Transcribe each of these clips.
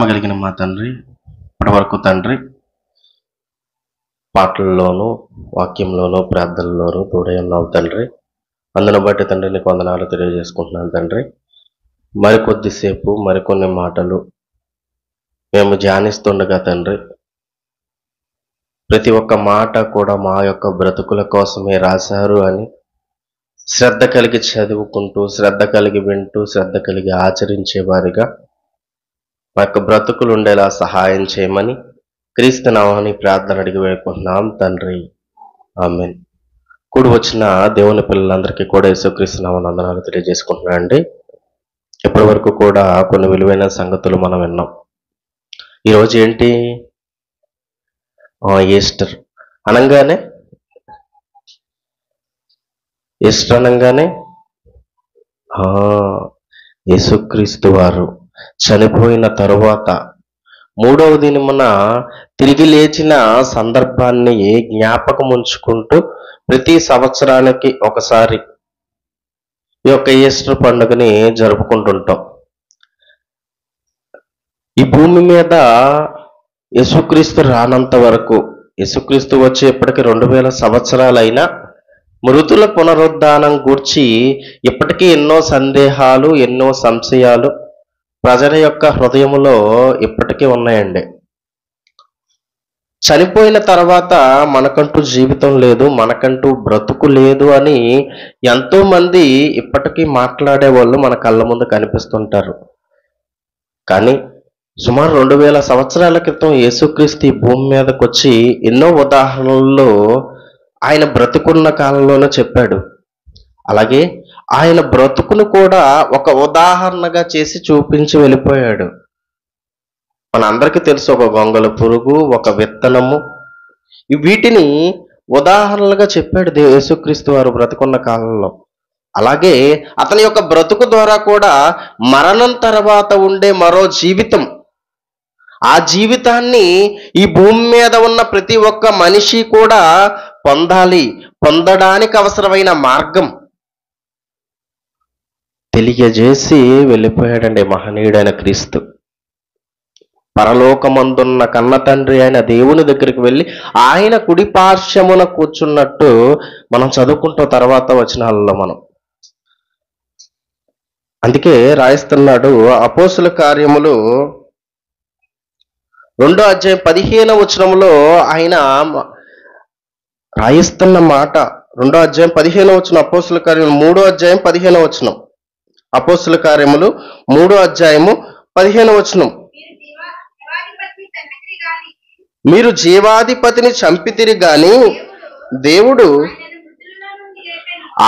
ప్రేమ కలిగిన మా తండ్రి, ఇప్పటి వరకు తండ్రి పాటల్లోనూ వాక్యంలోనూ ప్రార్థనలోనూ తోడై ఉన్నావు తండ్రి. అందును బట్టి తండ్రి నీకు వందనాలు తెలియజేసుకుంటున్నాను తండ్రి. మరికొద్దిసేపు మరికొన్ని మాటలు మేము ధ్యానిస్తుండగా తండ్రి, ప్రతి ఒక్క మాట కూడా మా యొక్క బ్రతుకుల కోసమే రాశారు అని శ్రద్ధ కలిగి చదువుకుంటూ, శ్రద్ధ కలిగి వింటూ, శ్రద్ధ కలిగి ఆచరించే వారిగా మా యొక్క బ్రతుకులు ఉండేలా సహాయం చేయమని క్రీస్తు నామమున ప్రార్థన అడిగి వేడుకుంటున్నాం తండ్రి, ఆమేన్. కూడి వచ్చిన దేవుని పిల్లలందరికీ కూడా యేసుక్రీస్తు నామమున వందనాలు తెలియజేసుకుంటున్నానండి. ఇప్పటి వరకు కూడా కొన్ని విలువైన సంగతులు మనం విన్నాం. ఈరోజు ఏంటి? ఈస్టర్ అనగానే యేసుక్రీస్తు వారు చనిపోయిన తరువాత మూడవ దినమున తిరిగి లేచిన సందర్భాన్ని జ్ఞాపకం ఉంచుకుంటూ ప్రతి సంవత్సరానికి ఒకసారి ఈ యొక్క ఈస్టర్ పండుగని జరుపుకుంటుంటాం. ఈ భూమి మీద యేసుక్రీస్తు రానంత వరకు, యేసుక్రీస్తు వచ్చి ఇప్పటికి 2000 సంవత్సరాలైనా మృతుల పునరుద్ధానం గూర్చి ఇప్పటికీ ఎన్నో సందేహాలు, ఎన్నో సంశయాలు ప్రజల యొక్క హృదయములో ఇప్పటికీ ఉన్నాయండి. చనిపోయిన తర్వాత మనకంటూ జీవితం లేదు, మనకంటూ బ్రతుకు లేదు అని ఎంతో మంది ఇప్పటికీ మాట్లాడే వాళ్ళు మన కళ్ళ ముందు కనిపిస్తుంటారు. కానీ సుమారు 2000 సంవత్సరాల క్రితం యేసుక్రీస్తు ఈ భూమి మీదకి వచ్చి ఎన్నో ఉదాహరణల్లో ఆయన బ్రతుకున్న కాలంలోనే చెప్పాడు. అలాగే ఆయన బ్రతుకును కూడా ఒక ఉదాహరణగా చేసి చూపించి వెళ్ళిపోయాడు. మనందరికీ తెలుసు, ఒక గొంగళ పురుగు, ఒక విత్తనము, వీటిని ఉదాహరణలుగా చెప్పాడు యేసుక్రీస్తు వారు బ్రతుకున్న కాలంలో. అలాగే అతని యొక్క బ్రతుకు ద్వారా కూడా మరణం తర్వాత ఉండే మరో జీవితం, ఆ జీవితాన్ని ఈ భూమి మీద ఉన్న ప్రతి ఒక్క మనిషి కూడా పొందాలి, పొందడానికి అవసరమైన మార్గం తెలియజేసి వెళ్ళిపోయాడండి మహనీయుడైన క్రీస్తు. పరలోకమందున్న కన్న తండ్రి అయిన దేవుని దగ్గరికి వెళ్ళి ఆయన కుడి పార్శ్వమున కూర్చున్నట్టు మనం చదువుకుంటూ తర్వాత వచనాలలో మనం. అందుకే రాయిస్తున్నాడు అపోస్తుల కార్యములు 2వ అధ్యాయం 15వ వచనంలో ఆయన రాయిస్తున్న మాట. 2వ అధ్యాయం 15వ వచనం, అపోస్తుల కార్యములు 3వ అధ్యాయం 15వ వచనం. అపోస్తుల కార్యములు 3వ అధ్యాయము 15వ వచనం. మీరు జీవాధిపతిని చంపితిరి గాని దేవుడు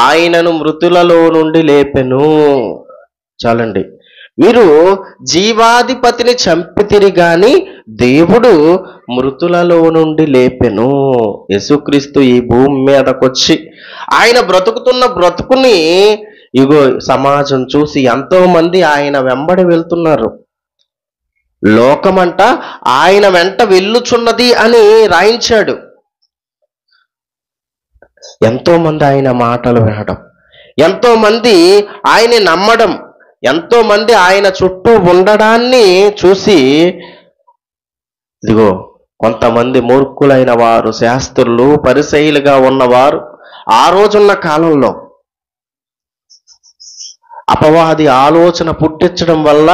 ఆయనను మృతులలో నుండి లేపెను. చాలండి. మీరు జీవాధిపతిని చంపితిరి గాని దేవుడు మృతులలో నుండి లేపెను. యేసుక్రీస్తు ఈ భూమి మీదకొచ్చి ఆయన బ్రతుకుతున్న బ్రతుకుని ఇగో సమాజం చూసి ఎంతో మంది ఆయన వెంబడి వెళ్తున్నారు. లోకమంట ఆయన వెంట వెళ్ళుచున్నది అని రాయించాడు. ఎంతో మంది ఆయన మాటలు వినడం, ఎంతో మంది ఆయన్ని నమ్మడం, ఎంతో మంది ఆయన చుట్టూ ఉండడాన్ని చూసి ఇదిగో కొంతమంది మూర్ఖులైన వారు, శాస్త్రులు, పరిసయ్యులుగా ఉన్నవారు ఆ రోజున్న కాలంలో అపవాది ఆలోచన పుట్టించడం వల్ల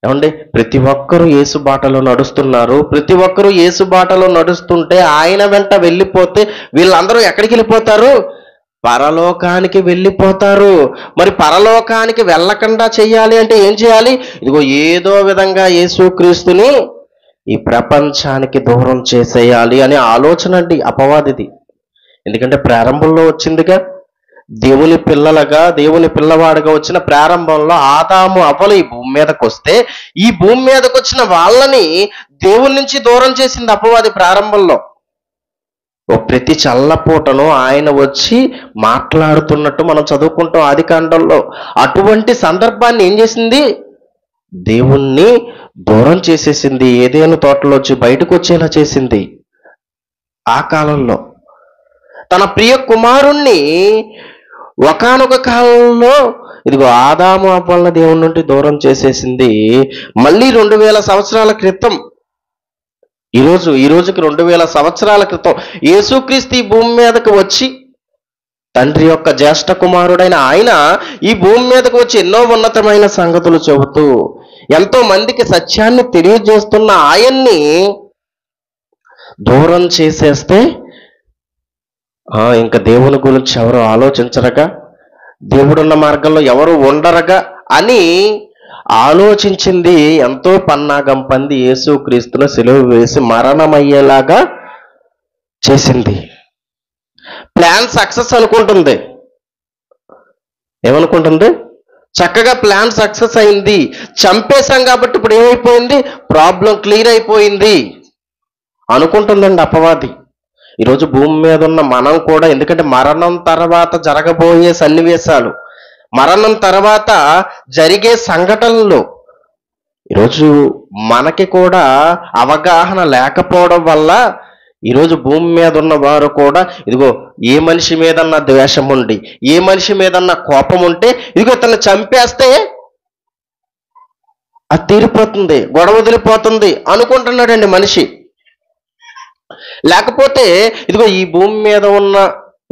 ఏమండి ప్రతి ఒక్కరూ యేసు బాటలో నడుస్తున్నారు. ప్రతి ఒక్కరూ యేసు బాటలో నడుస్తుంటే ఆయన వెంట వెళ్ళిపోతే వీళ్ళందరూ ఎక్కడికి వెళ్ళిపోతారు? పరలోకానికి వెళ్ళిపోతారు. మరి పరలోకానికి వెళ్ళకుండా చెయ్యాలి అంటే ఏం చేయాలి? ఇదిగో ఏదో విధంగా యేసుక్రీస్తుని ఈ ప్రపంచానికి దూరం చేసేయాలి అనే ఆలోచన అండి అపవాదిది. ఎందుకంటే ప్రారంభంలో వచ్చిందిగా, దేవుని పిల్లలుగా, దేవుని పిల్లవాడుగా వచ్చిన ప్రారంభంలో ఆదాము అవ్వలు ఈ భూమి మీదకి వస్తే ఈ భూమి మీదకి వచ్చిన వాళ్ళని దేవుని నుంచి దూరం చేసింది అపవాది ప్రారంభంలో. ఓ ప్రతి చల్లపూటను ఆయన వచ్చి మాట్లాడుతున్నట్టు మనం చదువుకుంటాం ఆదికాండంలో. అటువంటి సందర్భాన్ని ఏం చేసింది? దేవుణ్ణి దూరం చేసేసింది. ఏదేను తోటలోంచి బయటకు వచ్చేలా చేసింది. ఆ కాలంలో తన ప్రియ కుమారుణ్ణి ఒకానొక కాలంలో ఇదిగో ఆదాము అవ్వలను దేవుని నుండి దూరం చేసేసింది. మళ్ళీ 2000 సంవత్సరాల క్రితం, ఈ రోజుకి 2000 సంవత్సరాల క్రితం యేసుక్రీస్తు ఈ భూమి మీదకి వచ్చి, తండ్రి యొక్క జ్యేష్ఠ కుమారుడైన ఆయన ఈ భూమి మీదకి వచ్చి ఎన్నో ఉన్నతమైన సంగతులు చెబుతూ ఎంతో మందికి సత్యాన్ని తెలియజేస్తున్న ఆయన్ని దూరం చేసేస్తే ఇంకా దేవుని గురించి ఎవరు ఆలోచించరగా, దేవుడున్న మార్గంలో ఎవరు ఉండరగా అని ఆలోచించింది. ఎంతో పన్నాగం పంది యేసుక్రీస్తును సిలువ వేసి మరణమయ్యేలాగా చేసింది. ప్లాన్ సక్సెస్ అనుకుంటుంది. ఏమనుకుంటుంది? చక్కగా ప్లాన్ సక్సెస్ అయింది, చంపేశాం కాబట్టి ఇప్పుడు ఏమైపోయింది, ప్రాబ్లం క్లియర్ అయిపోయింది అనుకుంటుందండి అపవాది. ఈరోజు భూమి మీద ఉన్న మనం కూడా, ఎందుకంటే మరణం తర్వాత జరగబోయే సన్నివేశాలు, మరణం తర్వాత జరిగే సంఘటనలు ఈరోజు మనకి కూడా అవగాహన లేకపోవడం వల్ల ఈరోజు భూమి మీద ఉన్న వారు కూడా ఇదిగో ఏ మనిషి మీదన్నా ద్వేషం ఉండి, ఏ మనిషి మీదన్నా కోపం ఉంటే ఇదిగో తను చంపేస్తే అది తీరిపోతుంది, గొడవ వదిలిపోతుంది అనుకుంటున్నాడండి మనిషి. లేకపోతే ఇదిగో ఈ భూమి మీద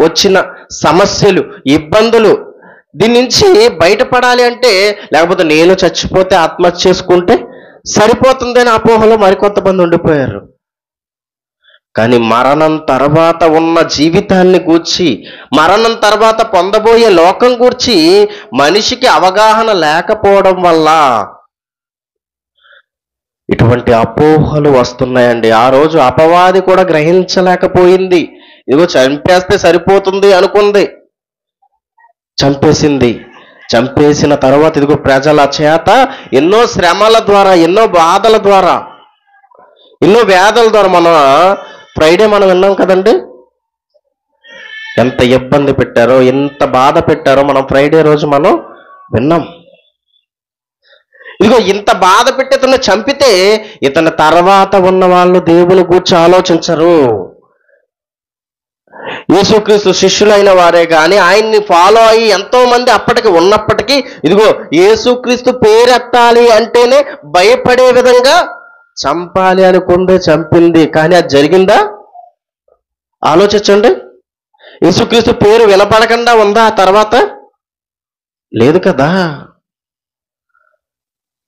వచ్చిన సమస్యలు, ఇబ్బందులు, దీని నుంచి బయటపడాలి అంటే, లేకపోతే నేను చచ్చిపోతే ఆత్మహత్య చేసుకుంటే సరిపోతుందని అపోహలో మరికొంతమంది ఉండిపోయారు. కానీ మరణం తర్వాత ఉన్న జీవితాన్ని గూర్చి, మరణం తర్వాత పొందబోయే లోకం గూర్చి మనిషికి అవగాహన లేకపోవడం వల్ల ఇటువంటి అపోహలు వస్తున్నాయండి. ఆ రోజు అపవాది కూడా గ్రహించలేకపోయింది. ఇదిగో చంపేస్తే సరిపోతుంది అనుకుంది, చంపేసింది. చంపేసిన తర్వాత ఇదిగో ప్రజల చేత ఎన్నో శ్రమల ద్వారా, ఎన్నో బాధల ద్వారా, ఎన్నో వ్యాధుల ద్వారా, మన ఫ్రైడే మనం విన్నాం కదండి, ఎంత ఇబ్బంది పెట్టారో, ఎంత బాధ పెట్టారో మనం ఫ్రైడే రోజు మనం విన్నాం. ఇదిగో ఇంత బాధ పెట్టి ఇతను చంపితే ఇతని తర్వాత ఉన్న వాళ్ళు దేవుని గూర్చి ఆలోచించరు. యేసుక్రీస్తు శిష్యులైన వారే కానీ ఆయన్ని ఫాలో అయ్యి ఎంతో మంది అప్పటికి ఉన్నప్పటికీ ఇదిగో యేసుక్రీస్తు పేరెత్తాలి అంటేనే భయపడే విధంగా చంపాలి అనుకుందే చంపింది. కానీ అది జరిగిందా? ఆలోచించండి. యేసుక్రీస్తు పేరు వినపడకుండా ఉందా ఆ తర్వాత? లేదు కదా.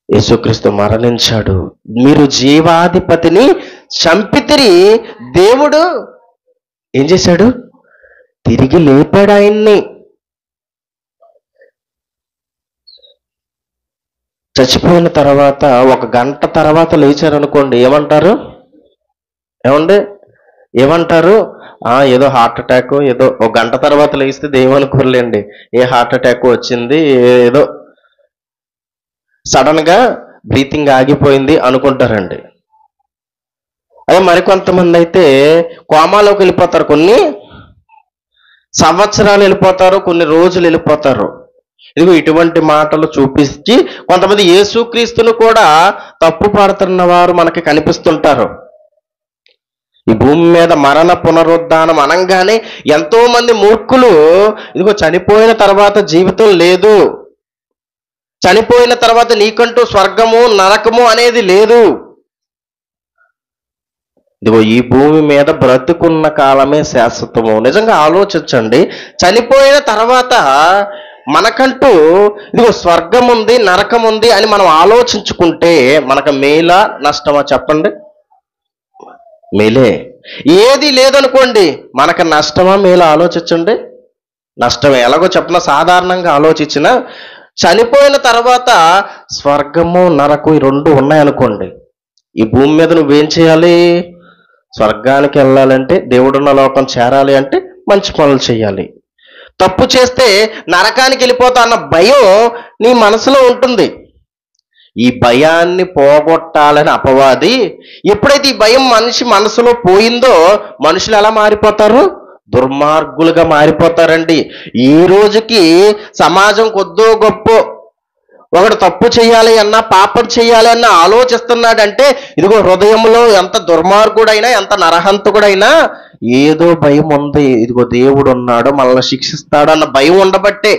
యేసుక్రీస్తు మరణించాడు. మీరు జీవాధిపతిని చంపితిరి, దేవుడు ఏం చేశాడు? తిరిగి లేపాడు ఆయన్ని. చచ్చిపోయిన తర్వాత 1 గంట తర్వాత లేచారనుకోండి, ఏమంటారు? ఏమంటారు? ఏదో హార్ట్ అటాక్, ఏదో 1 గంట తర్వాత లేస్తే దేవనుకోర్లేండి, ఏ హార్ట్ అటాక్ వచ్చింది, ఏదో సడన్ గా బ్రీతింగ్ ఆగిపోయింది అనుకుంటారండి. అదే మరికొంతమంది అయితే కోమాలోకి వెళ్ళిపోతారు, కొన్ని సంవత్సరాలు వెళ్ళిపోతారు, కొన్ని రోజులు వెళ్ళిపోతారు. ఇదిగో ఇటువంటి మాటలు చూపించి కొంతమంది యేసుక్రీస్తును కూడా తప్పు పడుతున్న వారు మనకి కనిపిస్తుంటారు. ఈ భూమి మీద మరణ పునరుద్ధానం అనగానే ఎంతో మంది మూర్ఖులు ఇదిగో చనిపోయిన తర్వాత జీవితం లేదు, చనిపోయిన తర్వాత నీకంటూ స్వర్గము నరకము అనేది లేదు, ఇదిగో ఈ భూమి మీద బ్రతుకున్న కాలమే శాశ్వతము. నిజంగా ఆలోచించండి, చనిపోయిన తర్వాత మనకంటూ ఇదిగో స్వర్గం ఉంది, నరకం ఉంది అని మనం ఆలోచించుకుంటే మనకు మేలా నష్టమా చెప్పండి? మేలే. ఏది లేదనుకోండి మనకు నష్టమా మేలా? ఆలోచించండి. నష్టమే. ఎలాగో చెప్పిన సాధారణంగా ఆలోచించిన చనిపోయిన తర్వాత స్వర్గము నరకం ఈ 2 ఉన్నాయనుకోండి, ఈ భూమి మీద నువ్వేం చేయాలి? స్వర్గానికి వెళ్ళాలంటే, దేవుడున్న లోకం చేరాలి అంటే మంచి పనులు చేయాలి. తప్పు చేస్తే నరకానికి వెళ్ళిపోతా అన్న భయం నీ మనసులో ఉంటుంది. ఈ భయాన్ని పోగొట్టాలని అపవాది, ఎప్పుడైతే ఈ భయం మనిషి మనసులో పోయిందో మనుషులు ఎలా మారిపోతారు? దుర్మార్గులుగా మారిపోతారండి. ఈ రోజుకి సమాజం కొద్దో గొప్ప ఒకడు తప్పు చేయాలి అన్నా పాపం చేయాలి అన్న ఆలోచిస్తున్నాడంటే ఇదిగో హృదయంలో ఎంత దుర్మార్గుడైనా ఎంత నరహంతకుడైనా ఏదో భయం ఉంది. ఇదిగో దేవుడు ఉన్నాడు, మనల్ని శిక్షిస్తాడు అన్న భయం ఉండబట్టే.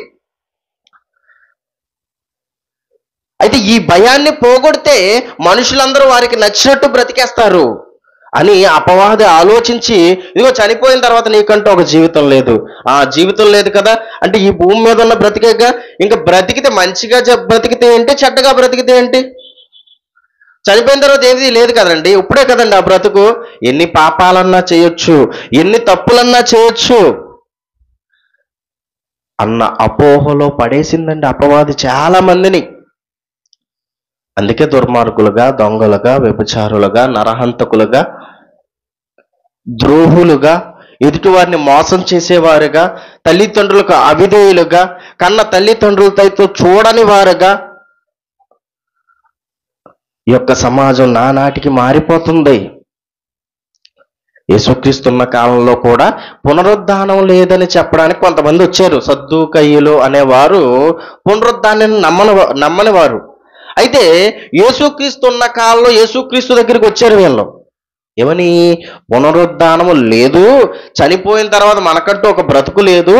అయితే ఈ భయాన్ని పోగొడితే మనుషులందరూ వారికి నచ్చినట్టు బ్రతికేస్తారు అని అపవాది ఆలోచించి, ఇదిగో చనిపోయిన తర్వాత నీకంటూ ఒక జీవితం లేదు, ఆ జీవితం లేదు కదా అంటే ఈ భూమి మీద ఉన్న బ్రతికేగా, ఇంకా బ్రతికితే మంచిగా బ్రతికితే ఏంటి, చెడ్డగా బ్రతికితే ఏంటి, చనిపోయిన తర్వాత ఏది లేదు కదండి, ఇప్పుడే కదండి ఆ బ్రతుకు. ఎన్ని పాపాలన్నా చేయొచ్చు, ఎన్ని తప్పులన్నా చేయొచ్చు అన్న అపోహలో పడేసిందండి అపవాది చాలా మందిని. అందుకే దుర్మార్గులుగా, దొంగలుగా, వ్యభిచారులుగా, నరహంతకులుగా, ద్రోహులుగా, ఎదుటివారిని మోసం చేసేవారుగా, తల్లిదండ్రులకు అవిధేయులుగా, కన్న తల్లిదండ్రులతో చూడని వారుగా ఈ యొక్క సమాజం నానాటికి మారిపోతుంది. యేసుక్రీస్తున్న కాలంలో కూడా పునరుద్ధానం లేదని చెప్పడానికి కొంతమంది వచ్చారు. సద్దూకయ్యులు అనేవారు పునరుద్ధానాన్ని నమ్మని వారు. అయితే యేసుక్రీస్తు ఉన్న కాలంలో యేసుక్రీస్తు దగ్గరికి వచ్చారు వీళ్ళు. ఏమని? పునరుద్ధానము లేదు, చనిపోయిన తర్వాత మనకంటూ ఒక బ్రతుకు లేదు,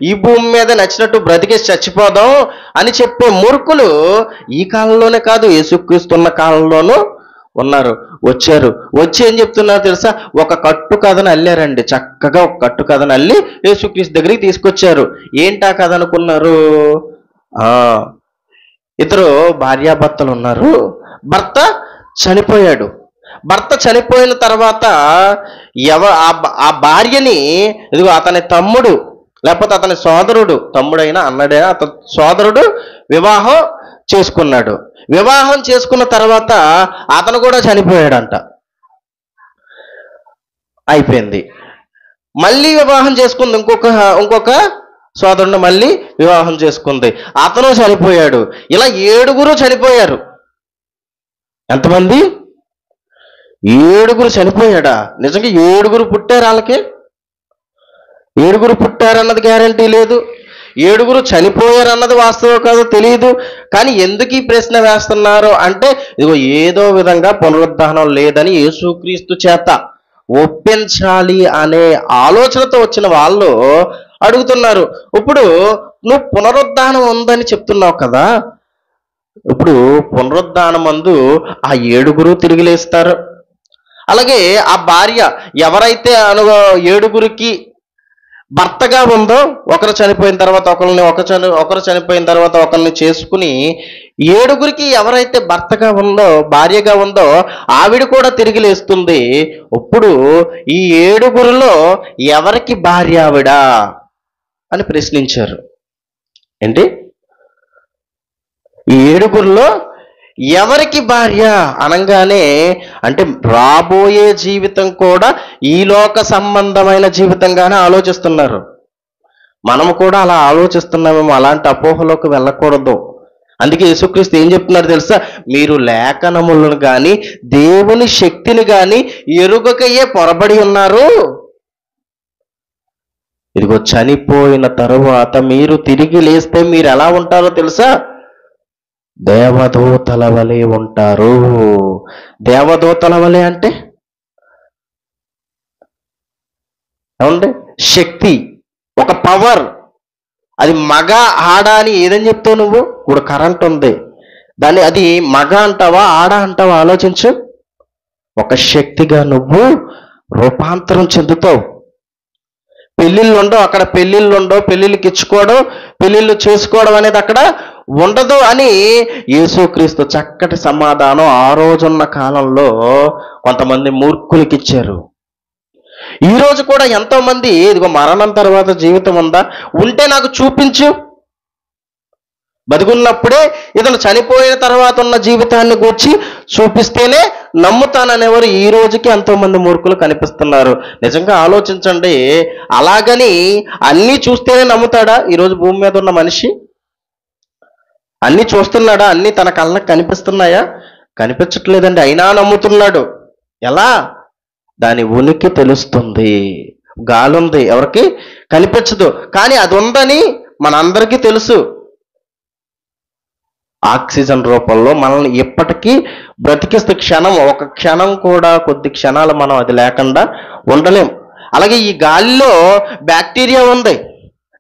ఈ భూమి మీద నచ్చినట్టు బ్రతికేసి చచ్చిపోదాం అని చెప్పే మూర్ఖులు ఈ కాలంలోనే కాదు యేసుక్రీస్తున్న కాలంలోనూ ఉన్నారు. వచ్చి ఏం చెప్తున్నారు తెలుసా? ఒక కట్టు కథను అల్లారండి. చక్కగా ఒక కట్టు కథను అల్లి యేసుక్రీస్తు దగ్గరికి తీసుకొచ్చారు. ఏంటా కథ అనుకున్నారు? ఇద్దరు భార్యాభర్తలు ఉన్నారు. భర్త చనిపోయాడు. భర్త చనిపోయిన తర్వాత ఆ భార్యని ఇదిగో అతని తమ్ముడు లేకపోతే అతని సోదరుడు, తమ్ముడైనా అన్నడైనా అతని సోదరుడు వివాహం చేసుకున్నాడు. వివాహం చేసుకున్న తర్వాత అతను కూడా చనిపోయాడంట. అయిపోయింది. మళ్ళీ వివాహం చేసుకుంది ఇంకొక సోదరుని మళ్ళీ వివాహం చేసుకుంది. అతను చనిపోయాడు. ఇలా 7 చనిపోయారు. ఎంతమంది? 7 చనిపోయాడా? నిజంగా 7 పుట్టారు. వాళ్ళకి 7 పుట్టారన్నది గ్యారంటీ లేదు. 7 చనిపోయారన్నది వాస్తవం కాదో తెలియదు. కానీ ఎందుకు ఈ ప్రశ్న వేస్తున్నారు అంటే ఇదిగో ఏదో విధంగా పునరుద్ధానం లేదని యేసుక్రీస్తు చేత ఒప్పించాలి అనే ఆలోచనతో వచ్చిన వాళ్ళు అడుగుతున్నారు. ఇప్పుడు నువ్వు పునరుద్ధానం ఉందని చెప్తున్నావు కదా, ఇప్పుడు పునరుద్ధానమందు ఆ 7 తిరిగి లేస్తారు. అలాగే ఆ భార్య ఎవరైతే 7 భర్తగా ఉందో, ఒకరు చనిపోయిన తర్వాత ఒకరు చనిపోయిన తర్వాత ఒకరిని చేసుకుని 7 ఎవరైతే భర్తగా ఉందో, భార్యగా ఉందో ఆవిడ కూడా తిరిగి లేస్తుంది. ఇప్పుడు ఈ 7 ఎవరికి భార్య ఆవిడ అని ప్రశ్నించారు. ఏంటి? ఈ 7 ఎవరికి భార్య అనగానే అంటే రాబోయే జీవితం కూడా ఈ లోక సంబంధమైన జీవితంగానే ఆలోచిస్తున్నారు. మనము కూడా అలా ఆలోచిస్తున్నామేమో. అలాంటి అపోహలోకి వెళ్ళకూడదు. అందుకే యేసుక్రీస్తు ఏం చెప్తున్నారు తెలుసా? మీరు లేఖనములను కానీ దేవుని శక్తిని కానీ ఎరుగకయే పొరబడి ఉన్నారు. ఇదిగో చనిపోయిన తరువాత మీరు తిరిగి లేస్తే మీరు ఎలా ఉంటారో తెలుసా? దేవదూతల వలె ఉంటారు. దేవదూతల వలె అంటే ఏమండి? శక్తి, ఒక పవర్. అది మగ ఆడ అని ఏదని చెప్తావు నువ్వు? ఇప్పుడు కరెంట్ ఉంది, దాన్ని అది మగ అంటావా ఆడ అంటావా? ఆలోచించు. ఒక శక్తిగా నువ్వు రూపాంతరం చెందుతావు. పెళ్ళిళ్ళు ఉండవు అక్కడ, పెళ్ళిళ్ళకి ఇచ్చుకోవడం, పెళ్ళిళ్ళు చేసుకోవడం అనేది అక్కడ ఉండదు అని యేసుక్రీస్తు చక్కటి సమాధానం ఆ రోజున్న కాలంలో కొంతమంది మూర్ఖులకి ఇచ్చారు. ఈ రోజు కూడా ఎంతో మంది ఇదిగో మరణం తర్వాత జీవితం ఉందా, ఉంటే నాకు చూపించు, బతికున్నప్పుడే ఇతను చనిపోయిన తర్వాత ఉన్న జీవితాన్ని గూర్చి చూపిస్తేనే నమ్ముతాననేవారు ఈ రోజుకి ఎంతో మంది మూర్ఖులు కనిపిస్తున్నారు. నిజంగా ఆలోచించండి. అలాగని అన్నీ చూస్తేనే నమ్ముతాడా ఈరోజు భూమి మీద ఉన్న మనిషి? అన్నీ చూస్తున్నాడా? అన్నీ తన కళ్ళకు కనిపిస్తున్నాయా? కనిపించట్లేదండి, అయినా నమ్ముతున్నాడు. ఎలా? దాని ఉనికి తెలుస్తుంది. గాలి ఉంది, ఎవరికి కనిపించదు, కానీ అది ఉందని మనందరికీ తెలుసు. ఆక్సిజన్ రూపంలో మనల్ని ఎప్పటికీ బ్రతికిస్తే ఒక క్షణం కూడా, కొద్ది క్షణాలు మనం అది లేకుండా ఉండలేం. అలాగే ఈ గాలిలో బ్యాక్టీరియా ఉంది.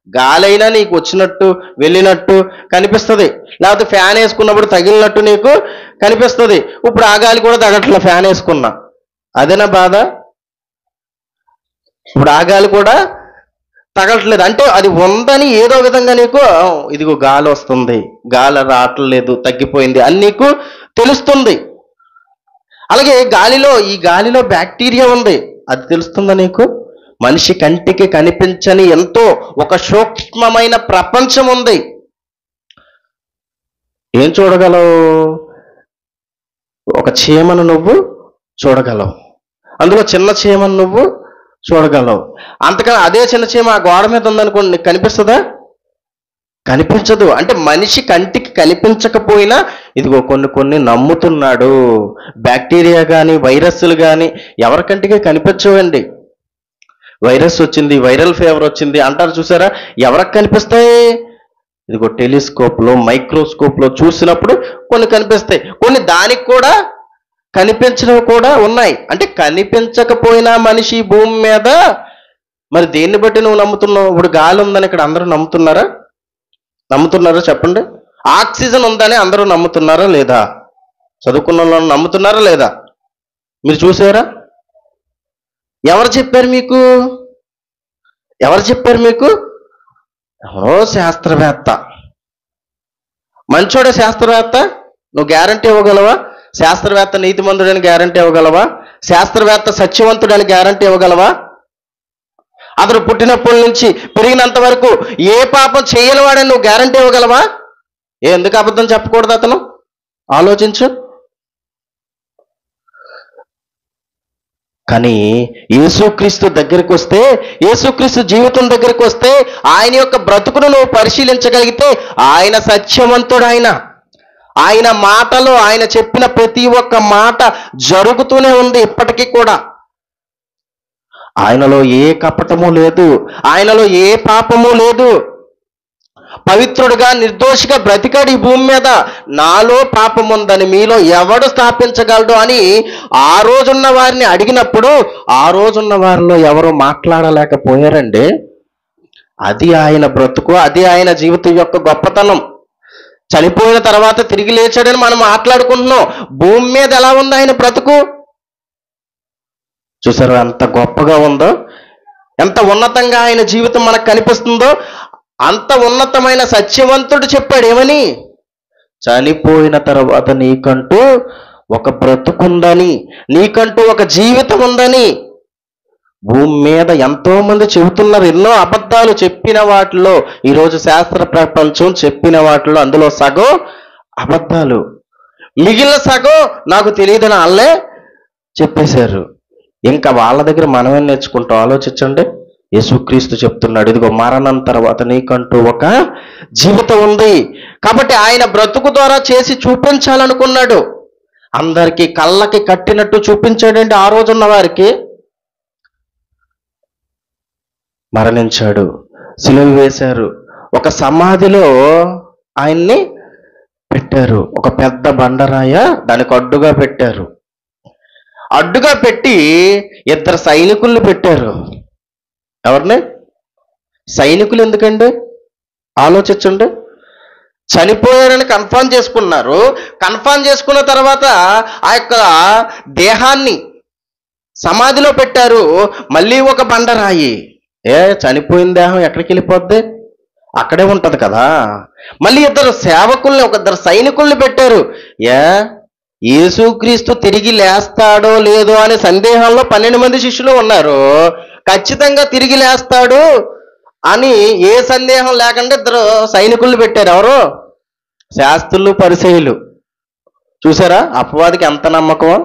గాలి అయినా నీకు వచ్చినట్టు వెళ్ళినట్టు కనిపిస్తుంది, లేకపోతే ఫ్యాన్ వేసుకున్నప్పుడు తగిలినట్టు నీకు కనిపిస్తుంది. ఇప్పుడు ఆ గాలి కూడా తగట్ల ఫ్యాన్ వేసుకున్నా, అదేనా బాధ? ఇప్పుడు ఆ గాలి కూడా తగలట్లేదు అంటే అది ఉందని ఏదో విధంగా నీకు ఇదిగో గాలి వస్తుంది, గాలి రావట్లేదు, తగ్గిపోయింది అని నీకు తెలుస్తుంది. అలాగే ఈ గాలిలో బ్యాక్టీరియా ఉంది, అది తెలుస్తుందా నీకు? మనిషి కంటికి కనిపించని ఎంతో ఒక సూక్ష్మమైన ప్రపంచం ఉంది. ఏం చూడగలవు? ఒక చీమను నువ్వు చూడగలవు, అందులో చిన్న చీమను నువ్వు చూడగలవు. అంతకన్నా అదే చిన్న చీమ ఆ గోడ మీద ఉందనుకోండి, నీకు కనిపిస్తుందా? కనిపించదు. అంటే మనిషి కంటికి కనిపించకపోయినా ఇదిగో కొన్ని నమ్ముతున్నాడు. బ్యాక్టీరియా కానీ వైరస్లు కానీ ఎవరికంటికి కనిపించవండి. వైరస్ వచ్చింది, వైరల్ ఫీవర్ వచ్చింది అంటారు చూసారా, ఎవరికి కనిపిస్తాయి? ఇదిగో టెలిస్కోప్లో, మైక్రోస్కోప్లో చూసినప్పుడు కొన్ని కనిపిస్తాయి, కొన్ని దానికి కూడా కనిపించినవి కూడా ఉన్నాయి. అంటే కనిపించకపోయినా మనిషి భూమి మీద మరి దేన్ని బట్టి నువ్వు నమ్ముతున్నావు? ఇప్పుడు గాలి ఉందని ఇక్కడ అందరూ నమ్ముతున్నారా చెప్పండి? ఆక్సిజన్ ఉందని అందరూ నమ్ముతున్నారా లేదా? చదువుకున్న వాళ్ళు నమ్ముతున్నారా లేదా? మీరు చూసారా? ఎవరు చెప్పారు మీకు? ఎవరో శాస్త్రవేత్త, మంచోడే శాస్త్రవేత్త. నువ్వు గ్యారంటీ ఇవ్వగలవా? శాస్త్రవేత్త నీతిమంతుడని గ్యారంటీ ఇవ్వగలవా? శాస్త్రవేత్త సత్యవంతుడని గ్యారంటీ ఇవ్వగలవా? అతను పుట్టినప్పటి నుంచి పెరిగినంత వరకు ఏ పాపం చేయనివాడని నువ్వు గ్యారంటీ ఇవ్వగలవా? ఎందుకు అబద్ధం చెప్పకూడదు అతను? ఆలోచించు. కానీ యేసుక్రీస్తు దగ్గరికి వస్తే, యేసుక్రీస్తు జీవితం దగ్గరికి వస్తే, ఆయన యొక్క బ్రతుకును నువ్వు పరిశీలించగలిగితే ఆయన సత్యవంతుడు. ఆయన మాటలో ఆయన చెప్పిన ప్రతి ఒక్క మాట జరుగుతూనే ఉంది ఇప్పటికీ కూడా. ఆయనలో ఏ కపటము లేదు, ఆయనలో ఏ పాపము లేదు. పవిత్రుడుగా నిర్దోషిగా బ్రతికాడు ఈ భూమి మీద. నాలో పాపం ఉందని మీలో ఎవడు స్థాపించగలడు అని ఆ రోజున్న వారిని అడిగినప్పుడు ఆ రోజున్న వారిలో ఎవరు మాట్లాడలేకపోయారండి. అది ఆయన బ్రతుకు, అది ఆయన జీవితం యొక్క గొప్పతనం. చనిపోయిన తర్వాత తిరిగి లేచాడని మనం మాట్లాడుకుంటున్నాం. భూమి మీద ఎలా ఉంది ఆయన బ్రతుకు? చూసారు ఎంత గొప్పగా ఉందో, ఎంత ఉన్నతంగా ఆయన జీవితం మనకు కనిపిస్తుందో. అంత ఉన్నతమైన సత్యవంతుడు చెప్పాడు ఏమని? చనిపోయిన తర్వాత నీకంటూ ఒక బ్రతుకుందని, నీకంటూ ఒక జీవితం ఉందని. భూమి మీద ఎంతో మంది చెబుతున్నారు, ఎన్నో అబద్ధాలు చెప్పిన వాటిలో ఈరోజు శాస్త్ర ప్రపంచం చెప్పిన వాటిలో అందులో సగం అబద్ధాలు, మిగిలిన సగం నాకు తెలియదని వాళ్ళే చెప్పేశారు. ఇంకా వాళ్ళ దగ్గర మనమే నేర్చుకుంటాం. ఆలోచించండి. యేసుక్రీస్తు చెప్తున్నాడు, ఇదిగో మరణం తర్వాత నీకంటూ ఒక జీవితం ఉంది. కాబట్టి ఆయన బ్రతుకు ద్వారా చేసి చూపించాలనుకున్నాడు. అందరికీ కళ్ళకి కట్టినట్టు చూపించాడండి. ఆ రోజున్న వారికి మరణించాడు, సిలువ వేశారు, ఒక సమాధిలో ఆయన్ని పెట్టారు. ఒక పెద్ద బండరాయ దానికి అడ్డుగా పెట్టారు. అడ్డుగా పెట్టి 2 సైనికుల్ని పెట్టారు. ఎవరిని? సైనికులు. ఎందుకండి? ఆలోచించండి. చనిపోయారని కన్ఫర్మ్ చేసుకున్నారు. కన్ఫర్మ్ చేసుకున్న తర్వాత ఆ యొక్క దేహాన్ని సమాధిలో పెట్టారు. మళ్ళీ ఒక బండరాయి. చనిపోయిన దేహం ఎక్కడికి వెళ్ళిపోద్ది? అక్కడే ఉంటది కదా. మళ్ళీ 2 సేవకుల్ని, 2 సైనికుల్ని పెట్టారు. యేసుక్రీస్తు తిరిగి లేస్తాడో లేదో అనే సందేహంలో 12 మంది శిష్యులు ఉన్నారు. ఖచ్చితంగా తిరిగి లేస్తాడు అని ఏ సందేహం లేకుండా 2 సైనికుల్ని పెట్టారు. ఎవరు? శాస్త్రులు, పరిసయ్యులు. చూసారా అపవాదికి ఎంత నమ్మకం?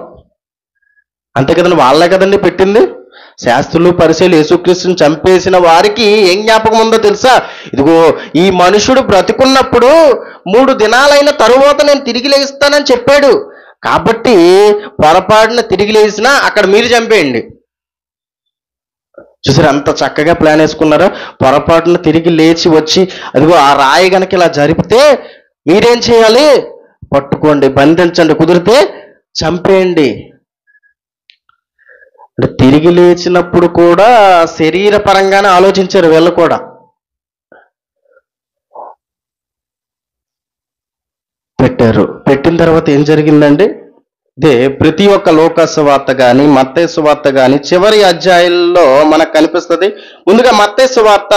అంతే కదండి, వాళ్ళే కదండి పెట్టింది. శాస్త్రులు, పరిసయ్యులు యేసుక్రీస్తుని చంపేసిన వారికి ఏం జ్ఞాపకం ఉందో తెలుసా? ఇదిగో ఈ మనుషుడు బ్రతికున్నప్పుడు 3 దినాలైన తరువాత నేను తిరిగి లేస్తానని చెప్పాడు. కాబట్టి పొరపాటున తిరిగి లేచినా అక్కడ మీరు చంపేయండి. చూసారు అంత చక్కగా ప్లాన్ వేసుకున్నారా? పొరపాటున తిరిగి లేచి వచ్చి అదిగో ఆ రాయి గనక ఇలా జరిపితే మీరేం చేయాలి? పట్టుకోండి, బంధించండి, కుదిరితే చంపేయండి. అంటే తిరిగి లేచినప్పుడు కూడా శరీర పరంగానే ఆలోచించారు వీళ్ళు కూడా. పెట్టిన తర్వాత ఏం జరిగిందండి? ఇదే ప్రతి ఒక్క లోకాసు వార్త కానీ మత్తయి సువార్త కానీ చివరి అధ్యాయంలో మనకు కనిపిస్తుంది. ముందుగా మత్తయి సువార్త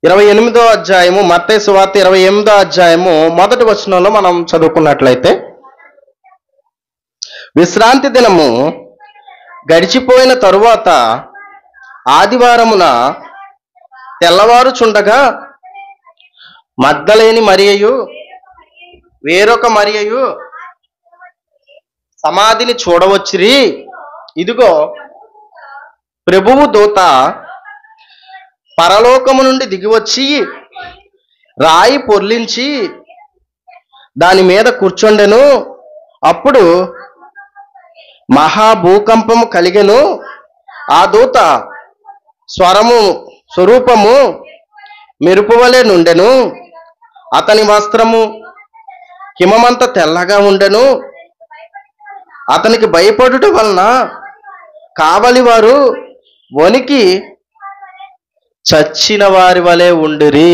28వ అధ్యాయము, మత్తయి సువార్త 28వ అధ్యాయము మొదటి వచనంలో మనం చదువుకున్నట్లయితే, విశ్రాంతి దినము గడిచిపోయిన తరువాత ఆదివారమున తెల్లవారుచుండగా మగ్దలేని మరియయు వేరొక మరియయు సమాధిని చూడవచ్చిరి. ఇదిగో ప్రభువు దూత పరలోకము నుండి దిగివచ్చి రాయి పొర్లించి దాని మీద కూర్చుండెను. అప్పుడు మహాభూకంపము కలిగెను. ఆ దూత స్వరూపము మెరుపువలే నుండెను. అతని వస్త్రము హిమమంత తెల్లగా ఉండెను. అతనికి భయపడుట వలన కావలి వారు వణికి చచ్చిన వారి వలె ఉండిరి.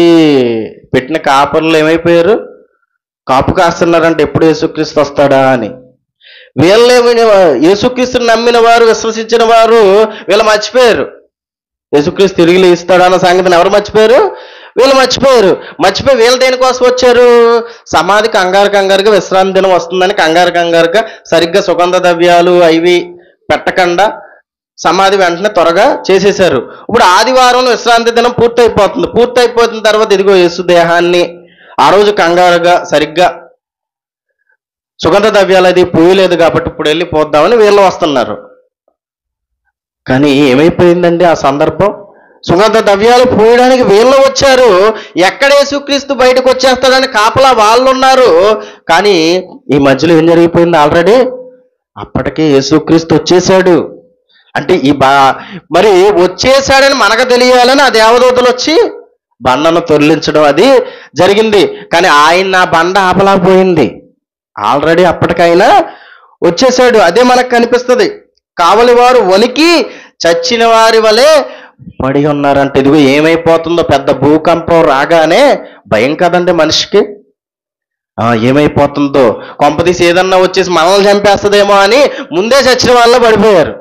పెట్టిన కాపర్లు ఏమైపోయారు? కాపు కాస్తున్నారంటే ఎప్పుడు యేసుక్రీస్తు వస్తాడా అని. వీళ్ళేమైనా యేసుక్రీస్తుని నమ్మిన వారు, విశ్వసించిన వారు వీళ్ళు మర్చిపోయారు. యేసుక్రీస్తు తిరిగి లేస్తాడా అన్న సంగతిని ఎవరు మర్చిపోయారు? వీళ్ళు మర్చిపోయారు. మర్చిపోయి వీళ్ళు దేనికోసం వచ్చారు? సమాధి కంగారుగా విశ్రాంతి దినం వస్తుందని కంగారుగా సరిగ్గా సుగంధ ద్రవ్యాలు అవి పెట్టకుండా సమాధి వెంటనే త్వరగా చేసేశారు. ఇప్పుడు ఆదివారం విశ్రాంతి దినం పూర్తయిపోతున్న తర్వాత ఇదిగో యేసు దేహాన్ని ఆ రోజు కంగారుగా సరిగ్గా సుగంధ ద్రవ్యాలు అది పోయలేదు కాబట్టి ఇప్పుడు వెళ్ళి పోద్దామని వీళ్ళు వస్తున్నారు. కానీ ఏమైపోయిందండి ఆ సందర్భం? సుగంధ ద్రవ్యాలు పోయడానికి వీళ్ళు వచ్చారు. ఎక్కడ యేసుక్రీస్తు బయటకు వచ్చేస్తాడని కాపలా వాళ్ళు ఉన్నారు. కానీ ఈ మధ్యలో ఏం జరిగిపోయింది? ఆల్రెడీ అప్పటికే యేసుక్రీస్తు వచ్చేసాడు. అంటే మరి వచ్చేసాడని మనకు తెలియాలని ఆ దేవదూతలు వచ్చి బండను తొలగించడం అది జరిగింది. కానీ ఆయన ఆ బండ ఆపలేకపోయింది. ఆల్రెడీ అప్పటికైనా వచ్చేసాడు. అదే మనకు కనిపిస్తుంది. కావలి వారు వణికి చచ్చిన వారి వలె పడి ఉన్నారంటే ఇదిగో ఏమైపోతుందో, పెద్ద భూకంపం రాగానే భయం కదండి మనిషికి. ఏమైపోతుందో, కొంపదీసి ఏదన్నా వచ్చేసి మనల్ని చంపేస్తుందేమో అని ముందే చచ్చిన వాళ్ళ పడిపోయారు.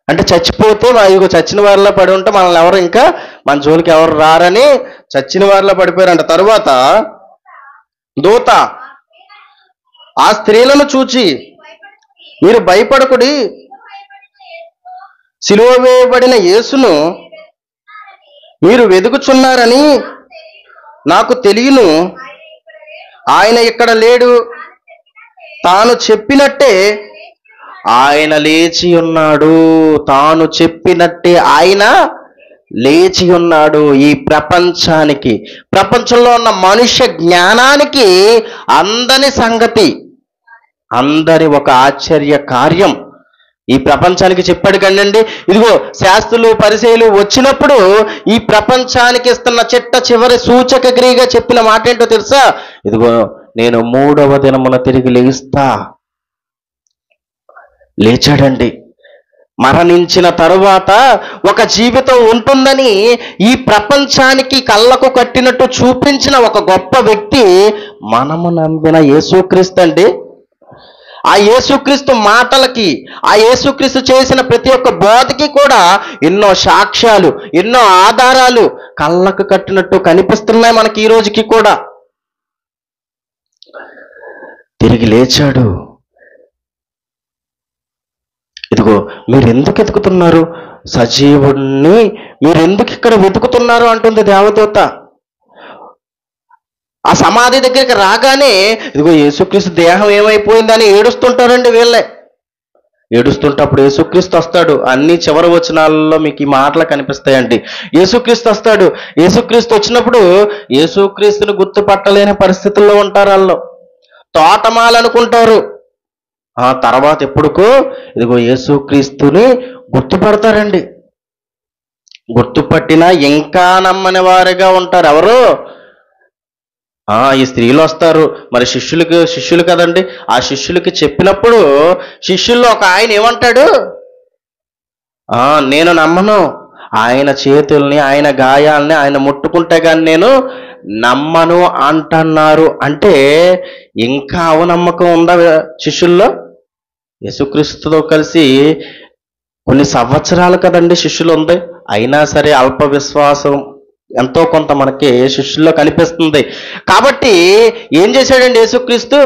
అంటే చచ్చిపోతే ఇదిగో చచ్చిన వారిలో పడి ఉంటే మనల్ని ఎవరు ఇంకా మన జోలికి ఎవరు రారని చచ్చిన వారిలో పడిపోయారంట. తరువాత దూత ఆ స్త్రీలను చూచి, మీరు భయపడకుడి, సిలువ వేయబడిన యేసును మీరు వెదుకుచున్నారని నాకు తెలియను. ఆయన ఇక్కడ లేడు. తాను చెప్పినట్టే ఆయన లేచి ఉన్నాడు. తాను చెప్పినట్టే ఆయన లేచి ఉన్నాడు. ఈ ప్రపంచంలో ఉన్న మనుష్య జ్ఞానానికి అందని సంగతి, అందరి ఒక ఆశ్చర్య కార్యం ఈ ప్రపంచానికి చెప్పాడు కండండి. ఇదిగో శాస్త్రులు పరిసయ్యులు వచ్చినప్పుడు ఈ ప్రపంచానికి ఇస్తున్న చివరి సూచక క్రియగా చెప్పిన మాట ఏంటో తెలుసా? ఇదిగో నేను 3వ దినమున తిరిగి లేస్తా. లేచాడండి. మరణించిన తరువాత ఒక జీవితం ఉంటుందని ఈ ప్రపంచానికి కళ్ళకు కట్టినట్టు చూపించిన ఒక గొప్ప వ్యక్తి మనము నమ్మిన యేసుక్రీస్తు అండి. ఆ యేసుక్రీస్తు మాటలకి, ఆ యేసుక్రీస్తు చేసిన ప్రతి ఒక్క బోధకి కూడా ఎన్నో సాక్ష్యాలు, ఎన్నో ఆధారాలు కళ్ళకు కట్టినట్టు కనిపిస్తున్నాయి మనకి ఈ రోజుకి కూడా. తిరిగి లేచాడు. ఇదిగో మీరు ఎందుకు వెతుకుతున్నారు? సజీవుణ్ణి మీరు ఎందుకు ఇక్కడ వెతుకుతున్నారు అంటుంది దేవదూత. ఆ సమాధి దగ్గరికి రాగానే ఇదిగో యేసుక్రీస్తు దేహం ఏమైపోయిందని ఏడుస్తుంటారండి వీళ్ళే. ఏడుస్తుంటే అప్పుడు యేసుక్రీస్తు వస్తాడు. అన్ని చివరి వచనాలలో మీకు ఈ మాటలు కనిపిస్తాయండి. యేసుక్రీస్తు వస్తాడు. యేసుక్రీస్తు వచ్చినప్పుడు యేసుక్రీస్తుని గుర్తుపట్టలేని పరిస్థితుల్లో ఉంటారు వాళ్ళు. తోటమాలనుకుంటారు. ఆ తర్వాత ఎప్పుడుకో ఇదిగో యేసుక్రీస్తుని గుర్తుపడతారండి. గుర్తుపట్టినా ఇంకా నమ్మని వారిగా ఉంటారు. ఎవరు? ఈ స్త్రీలు వస్తారు. మరి శిష్యులు కదండి. ఆ శిష్యులకి చెప్పినప్పుడు శిష్యుల్లో ఒక ఆయన ఏమంటాడు? నేను నమ్మను, ఆయన చేతుల్ని, ఆయన గాయాల్ని ఆయన ముట్టుకుంటే కానీ నేను నమ్మను అంటున్నారు. అంటే ఇంకా అవనమ్మకం ఉందా శిష్యుల్లో? యేసుక్రీస్తుతో కలిసి కొన్ని సంవత్సరాలు కదండి శిష్యులు ఉంది. అయినా సరే అల్ప విశ్వాసం ఎంతో కొంత మనకి శిష్యుల్లో కనిపిస్తుంది. కాబట్టి ఏం చేశాడండి యేసుక్రీస్తు?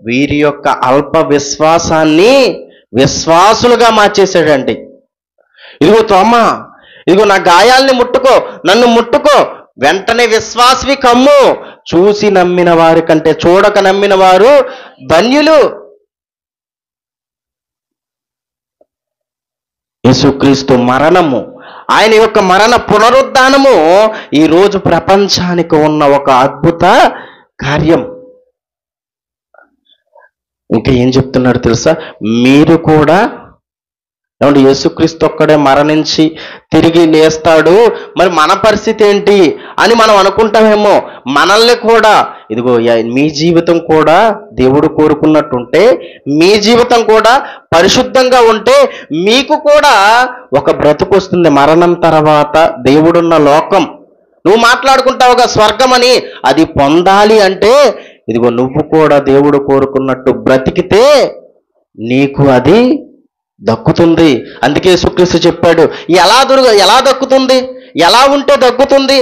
వీరి యొక్క అల్ప విశ్వాసాన్ని విశ్వాసులుగా మార్చేశాడండి. ఇదిగో తోమా, ఇదిగో నా గాయాల్ని ముట్టుకో, నన్ను ముట్టుకో, వెంటనే విశ్వాసవి కమ్ము. చూసి నమ్మిన వారి కంటే చూడక నమ్మిన వారు ధన్యులు. యేసుక్రీస్తు మరణము, ఆయన యొక్క మరణ పునరుద్ధానము ఈరోజు ప్రపంచానికి ఉన్న ఒక అద్భుత కార్యం. ఇంకా ఏం చెప్తున్నాడు తెలుసా? మీరు కూడా ఏమంటే యేసుక్రీస్తు ఒక్కడే మరణించి తిరిగి లేస్తాడు, మరి మన పరిస్థితి ఏంటి అని మనం అనుకుంటామేమో. మనల్ని కూడా ఇదిగో మీ జీవితం కూడా దేవుడు కోరుకున్నట్టుంటే, మీ జీవితం కూడా పరిశుద్ధంగా ఉంటే మీకు కూడా ఒక బ్రతుకు వస్తుంది. మరణం తర్వాత దేవుడున్న లోకం, నువ్వు మాట్లాడుకుంటావుగా స్వర్గం అని, అది పొందాలి అంటే ఇదిగో నువ్వు కూడా దేవుడు కోరుకున్నట్టు బ్రతికితే నీకు అది దక్కుతుంది. అందుకే యేసుక్రీస్తు చెప్పాడు, ఎలా దక్కుతుంది, ఎలా ఉంటే దక్కుతుంది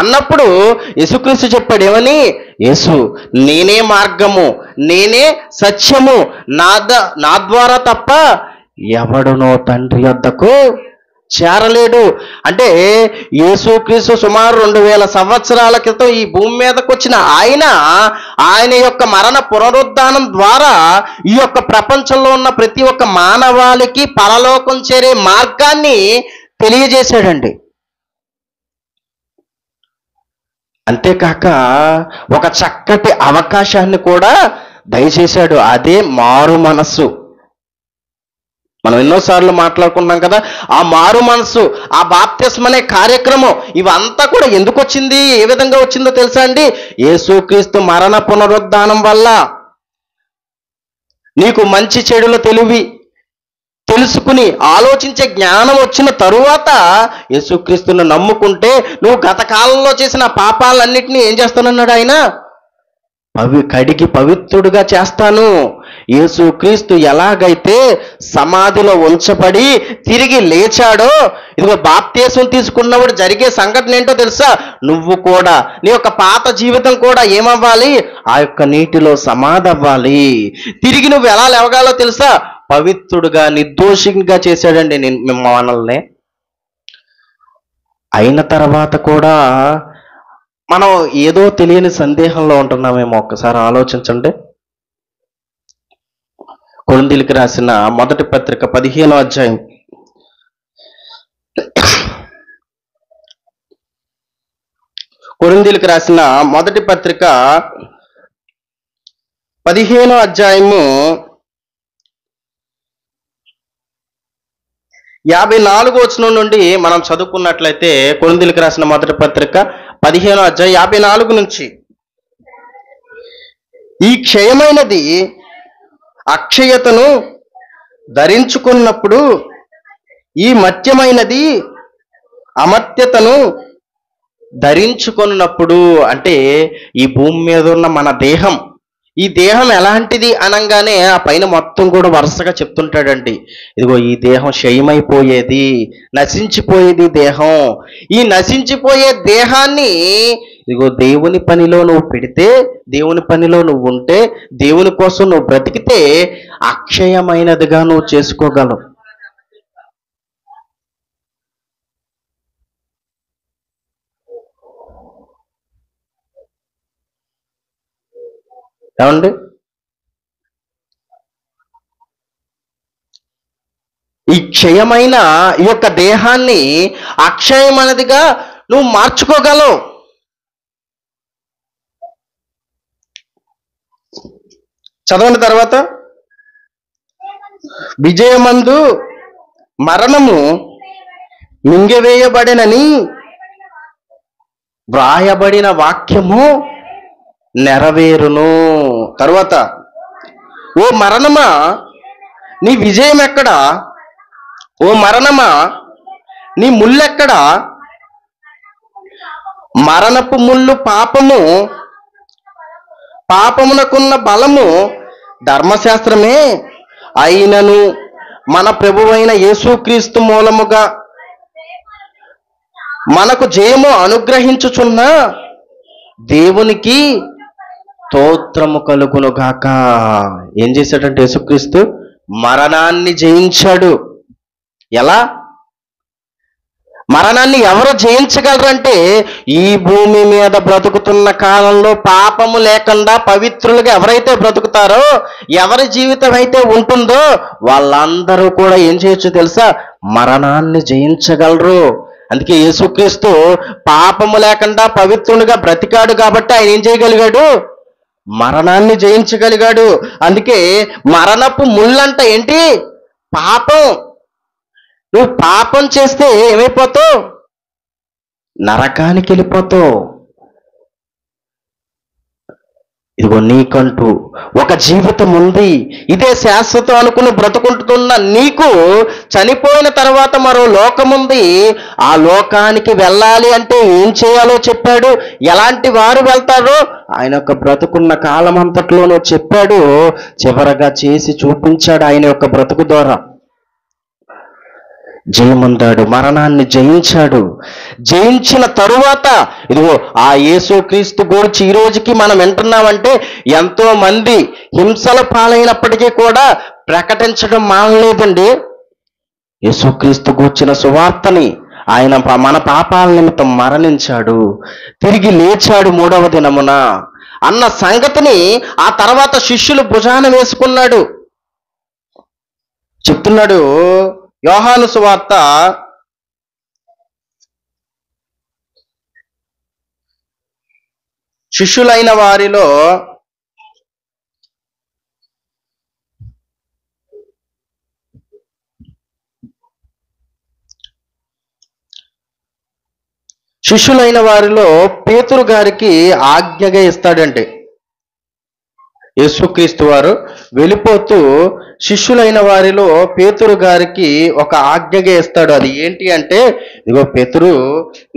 అన్నప్పుడు యేసుక్రీస్తు చెప్పాడు ఏమని? యేసు, నేనే మార్గము, నేనే సత్యము, నా ద్వారా తప్ప ఎవడునో తండ్రి వద్దకు చేరలేడు. అంటే యేసుక్రీస్తు సుమారు 2000 సంవత్సరాల క్రితం ఈ భూమి మీదకి వచ్చిన ఆయన యొక్క మరణ పునరుద్ధానం ద్వారా ఈ యొక్క ప్రపంచంలో ఉన్న ప్రతి ఒక్క మానవాళికి పరలోకం చేరే మార్గాన్ని తెలియజేశాడండి. అంతేకాక ఒక చక్కటి అవకాశాన్ని కూడా దయచేశాడు. అదే మారు మనస్సు. మనం ఎన్నోసార్లు మాట్లాడుకున్నాం కదా, ఆ మారు మనసు, ఆ బాప్తిస్మం అనే కార్యక్రమం, ఇవంతా కూడా ఎందుకు వచ్చింది, ఏ విధంగా వచ్చిందో తెలుసా అండి? యేసుక్రీస్తు మరణ పునరుద్ధానం వల్ల నీకు మంచి చెడుల తెలివి తెలుసుకుని ఆలోచించే జ్ఞానం వచ్చిన తరువాత యేసుక్రీస్తును నమ్ముకుంటే నువ్వు గత కాలంలో చేసిన పాపాలన్నిటినీ ఏం చేస్తానన్నాడు ఆయన? కడిగి పవిత్రుడుగా చేస్తాను. యేసుక్రీస్తు ఎలాగైతే సమాధిలో ఉంచబడి తిరిగి లేచాడో, ఇదిగో బాప్తిస్మం తీసుకున్నప్పుడు జరిగే సంఘటన ఏంటో తెలుసా? నువ్వు కూడా నీ యొక్క పాత జీవితం కూడా ఏమవ్వాలి? ఆ యొక్క నీటిలో సమాధి అవ్వాలి. తిరిగి నువ్వు ఎలా లేవగాలో తెలుసా? పవిత్రుడుగా, నిర్దోషిగా చేశాడండి మనల్ని. అయిన తర్వాత కూడా మనం ఏదో తెలియని సందేహంలో ఉంటున్నామేమో. ఒక్కసారి ఆలోచించండి. కొరింథీయులకు రాసిన మొదటి పత్రిక 15వ అధ్యాయం. కొరింథీయులకు రాసిన మొదటి పత్రిక 15వ అధ్యాయము 54వ వచనం నుండి మనం చదువుకున్నట్లయితే, కొరింథీయులకు రాసిన మొదటి పత్రిక 15వ అధ్యాయం 54 నుంచి, ఈ క్షయమైనది అక్షయతను ధరించుకున్నప్పుడు, ఈ మత్యమైనది అమర్త్యతను ధరించుకున్నప్పుడు, అంటే ఈ భూమి మీద ఉన్న మన దేహం, ఈ దేహం ఎలాంటిది అనగానే ఆ పైన మొత్తం కూడా వరుసగా చెప్తుంటాడండి. ఇదిగో ఈ దేహం క్షయమైపోయేది, నశించిపోయేది దేహం. ఈ నశించిపోయే దేహాన్ని ఇదిగో దేవుని పనిలో నువ్వు పెడితే, దేవుని పనిలో నువ్వు ఉంటే, దేవుని కోసం నువ్వు బ్రతికితే అక్షయమైనదిగా నువ్వు చేసుకోగలవు. ఏమండి? ఈ క్షయమైన ఈ యొక్క దేహాన్ని అక్షయమైనదిగా నువ్వు మార్చుకోగలవు. చదవండి తర్వాత, విజయమందు మరణము మింగివేయబడెనని వ్రాయబడిన వాక్యము నెరవేరును. తరువాత, ఓ మరణమా నీ విజయం ఎక్కడా? ఓ మరణమా నీ ముల్లెక్కడా? మరణపు ముళ్ళు పాపము, పాపమునకున్న బలము ధర్మశాస్త్రమే అయినను మన ప్రభువైన యేసుక్రీస్తు మూలముగా మనకు జయము అనుగ్రహించుచున్న దేవునికి స్తోత్రము కలుగును గాక. ఏం చేశాడంటే యేసుక్రీస్తు మరణాన్ని జయించాడు. ఎలా? మరణాన్ని ఎవరు జయించగలరంటే ఈ భూమి మీద బ్రతుకుతున్న కాలంలో పాపము లేకుండా పవిత్రులుగా ఎవరైతే బ్రతుకుతారో, ఎవరి జీవితం అయితే ఉంటుందో వాళ్ళందరూ కూడా ఏం చేయొచ్చు తెలుసా? మరణాన్ని జయించగలరు. అందుకే యేసుక్రీస్తు పాపము లేకుండా పవిత్రునిగా బ్రతికాడు కాబట్టి ఆయన ఏం చేయగలిగాడు? మరణాన్ని జయించగలిగాడు. అందుకే మరణపు ముళ్ళంట ఏంటి? పాపం. నువ్వు పాపం చేస్తే ఏమైపోతావు? నరకానికి వెళ్ళిపోతావు. ఇదిగో నీకంటూ ఒక జీవితం ఉంది, ఇదే శాశ్వతం అనుకుని బ్రతుకుంటున్న నీకు చనిపోయిన తర్వాత మరో లోకం ఉంది. ఆ లోకానికి వెళ్ళాలి అంటే ఏం చేయాలో చెప్పాడు. ఎలాంటి వారు వెళ్తారో ఆయన యొక్క బ్రతుకున్న కాలం అంతట్లోనూ చెప్పాడు. చివరగా చేసి చూపించాడు ఆయన యొక్క బ్రతుకు ద్వారా. జయముందాడు, మరణాన్ని జయించాడు. జయించిన తరువాత ఇదిగో ఆ యేసుక్రీస్తు గురించి ఈ రోజుకి మనం వింటున్నామంటే ఎంతో మంది హింసల పాలైనప్పటికీ కూడా ప్రకటించడం మానలేదండి. యేసుక్రీస్తు గూర్చిన సువార్తని. ఆయన మన పాపాల నిమిత్తం మరణించాడు, తిరిగి లేచాడు 3వ దినమున అన్న సంగతిని ఆ తర్వాత శిష్యులు భుజాన వేసుకున్నాడు. చెప్తున్నాడు యోహాను సువార్త 'శిష్యులైన వారిలో పేతురు గారికి ఆజ్ఞగా ఇస్తాడంటే, యేసుక్రీస్తు వారు వెళ్ళిపోతూ శిష్యులైన వారిలో పేతురు గారికి ఒక ఆజ్ఞగా ఇస్తాడు. అది ఏంటి అంటే, ఇదిగో పేతురు,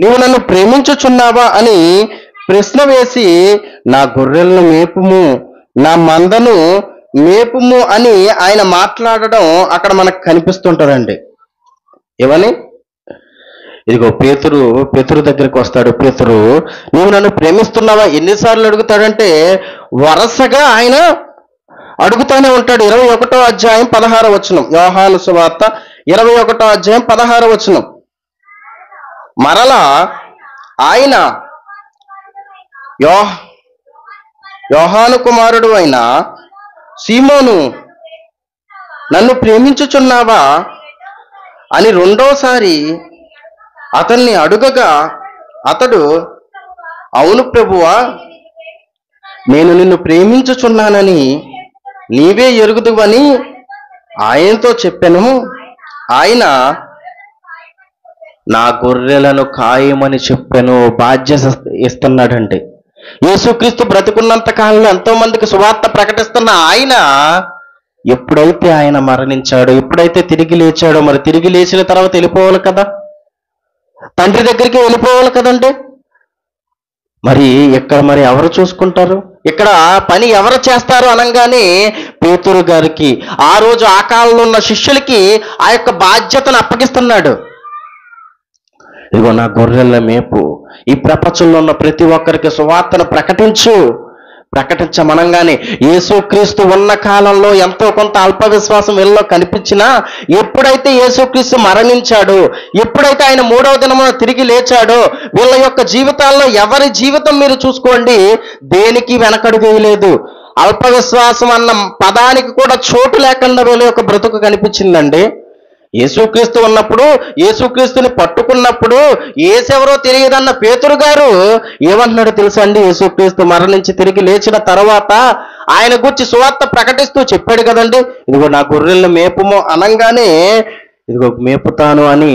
నీవు నన్ను ప్రేమించుచున్నావా అని ప్రశ్న వేసి, నా గొర్రెలను మేపుము, నా మందను మేపుము అని ఆయన మాట్లాడడం అక్కడ మనకు కనిపిస్తుంటదండి. ఏమని? ఇదిగో పేతురు దగ్గరికి వస్తాడు. పేతురు, నువ్వు నన్ను ప్రేమిస్తున్నావా? ఎన్నిసార్లు అడుగుతాడంటే వరుసగా ఆయన అడుగుతానే ఉంటాడు. 21వ అధ్యాయం 16వ వచనం, యోహాను సువార్త 21వ అధ్యాయం 16వ వచనం. మరలా ఆయన యోహాను కుమారుడు అయిన సీమోను, నన్ను ప్రేమించుచున్నావా అని రెండోసారి అతన్ని అడుగగా అతడు, అవును ప్రభువా, నేను నిన్ను ప్రేమించుచున్నానని నీవే ఎరుగుదువని ఆయనతో చెప్పాను. ఆయన నా గొర్రెలను కాయమని చెప్పాను. బాధ్యత ఇస్తున్నాడంటే యేసుక్రీస్తు బ్రతికున్నంత కాలంలో ఎంతో మందికి సువార్త ప్రకటిస్తున్న ఆయన ఎప్పుడైతే ఆయన మరణించాడో, ఎప్పుడైతే తిరిగి లేచాడో, మరి తిరిగి లేచిన తర్వాత వెళ్ళిపోవాలి కదా, తండ్రి దగ్గరికి వెళ్ళిపోవాలి కదండి. మరి ఇక్కడ మరి ఎవరు చూసుకుంటారు? ఇక్కడ పని ఎవరు చేస్తారు అనగానే పేతురు గారికి, ఆ రోజు ఆ కాలంలో ఉన్న శిష్యులకి ఆ యొక్క బాధ్యతను అప్పగిస్తున్నాడు. ఇదిగో నా గొర్రెల మేపు, ఈ ప్రపంచంలో ఉన్న ప్రతి ఒక్కరికి సువార్తను ప్రకటించమనంగానే యేసుక్రీస్తు ఉన్న కాలంలో ఎంతో కొంత అల్ప విశ్వాసం వీళ్ళలో కనిపించినా, ఎప్పుడైతే యేసుక్రీస్తు మరణించాడో, ఎప్పుడైతే ఆయన 3వ దినమున తిరిగి లేచాడో, వీళ్ళ యొక్క జీవితాల్లో ఎవరి జీవితం మీరు చూసుకోండి, దేనికి వెనకడుగు వేయలేదు. అల్ప విశ్వాసం అన్న పదానికి కూడా చోటు లేకుండా వీళ్ళ యొక్క బ్రతుకు కనిపించిందండి. యేసుక్రీస్తు ఉన్నప్పుడు, యేసుక్రీస్తుని పట్టుకున్నప్పుడు ఏసెవరో తెలియదన్న పేతురు గారు ఏమంటున్నాడు తెలుసా అండి? యేసుక్రీస్తు మరణించి తిరిగి లేచిన తర్వాత ఆయన గురించి సువార్త ప్రకటిస్తూ చెప్పాడు కదండి, ఇదిగో నా గొర్రెలను మేపుము అనంగానే ఇదిగో మేపుతాను అని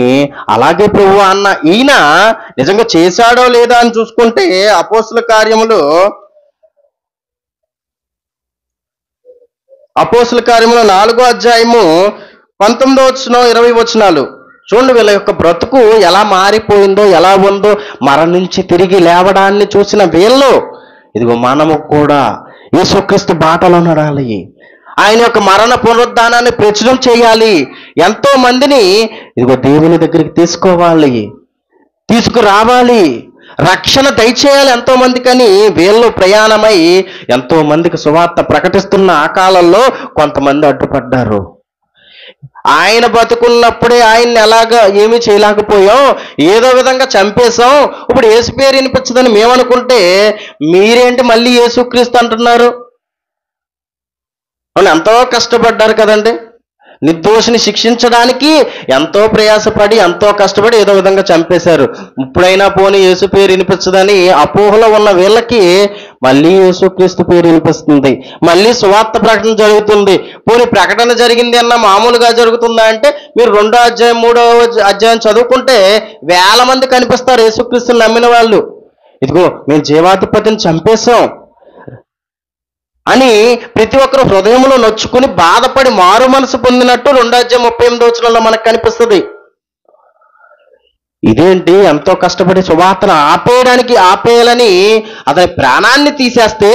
అలాగే ప్రభువా అన్న ఈయన నిజంగా చేశాడో లేదా అని చూసుకుంటే అపోస్తుల కార్యములు 4వ అధ్యాయము 19వ వచనం 20 వచనాలు చూడండి. వీళ్ళ యొక్క బ్రతుకు ఎలా మారిపోయిందో, ఎలా ఉందో, మరణించి తిరిగి లేవడాన్ని చూసిన వీళ్ళు ఇదిగో మనము కూడా యేసుక్రీస్తు బాటలో నడాలి, ఆయన యొక్క మరణ పునరుద్ధానాన్ని ప్రచురం చేయాలి, ఎంతో మందిని ఇదిగో దేవుని దగ్గరికి తీసుకురావాలి, రక్షణ దయచేయాలి ఎంతో మందికని వీళ్ళు ప్రయాణమై ఎంతో మందికి సువార్త ప్రకటిస్తున్న ఆ కాలంలో కొంతమంది అడ్డుపడ్డారు. ఆయన బతుకున్నప్పుడే ఆయన్ని ఎలాగా ఏమీ చేయలేకపోయాం, ఏదో విధంగా చంపేశాం, ఇప్పుడు యేసు పేరు వినిపించదని మేమనుకుంటే మీరేంటి మళ్ళీ యేసుక్రీస్తు అంటున్నారు? వాళ్ళు ఎంతో కష్టపడ్డారు కదండి, నిర్దోషిని శిక్షించడానికి ఎంతో ప్రయాసపడి ఎంతో కష్టపడి ఏదో విధంగా చంపేశారు. ఇప్పుడైనా పోనీ యేసు పేరు వినిపించదని అపోహలో ఉన్న వీళ్ళకి మళ్ళీ యేసుక్రీస్తు పేరు వినిపిస్తుంది, మళ్ళీ సువార్త ప్రకటన జరుగుతుంది. పోనీ ప్రకటన జరిగింది అన్న మామూలుగా జరుగుతుందా అంటే మీరు 2వ అధ్యాయం 3వ అధ్యాయం చదువుకుంటే వేల మంది కనిపిస్తారు యేసుక్రీస్తుని నమ్మిన వాళ్ళు. ఇదిగో మేము జీవాధిపతిని చంపేశాం అని ప్రతి ఒక్కరు హృదయంలో నొచ్చుకుని బాధపడి మారు మనసు పొందినట్టు 2వ అధ్యాయం 38వ వచనంలో మనకు కనిపిస్తుంది. ఇదేంటి, ఎంతో కష్టపడి సువార్తను ఆపేయాలని అతని ప్రాణాన్ని తీసేస్తే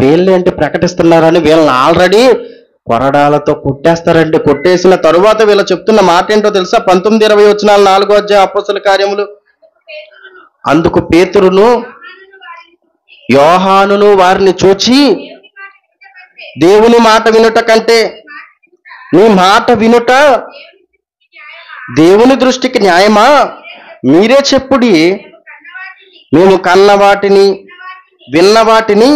వీళ్ళేంటి ప్రకటిస్తున్నారని వీళ్ళని ఆల్రెడీ కొరడాలతో కొట్టేస్తారండి. కొట్టేసిన తరువాత వీళ్ళు చెప్తున్న మాట ఏంటో తెలుసా? 19-20 వచనాలు 4వ అధ్యాయం అపోస్తల కార్యములు. అందుకు పేతురును యోహానును వారిని చూచి, దేవుని మాట వినుట కంటే నీ మాట వినుట దేవుని దృష్టికి న్యాయమా? మీరే చెప్పుడి. మేము కన్న వాటిని విన్న వాటిని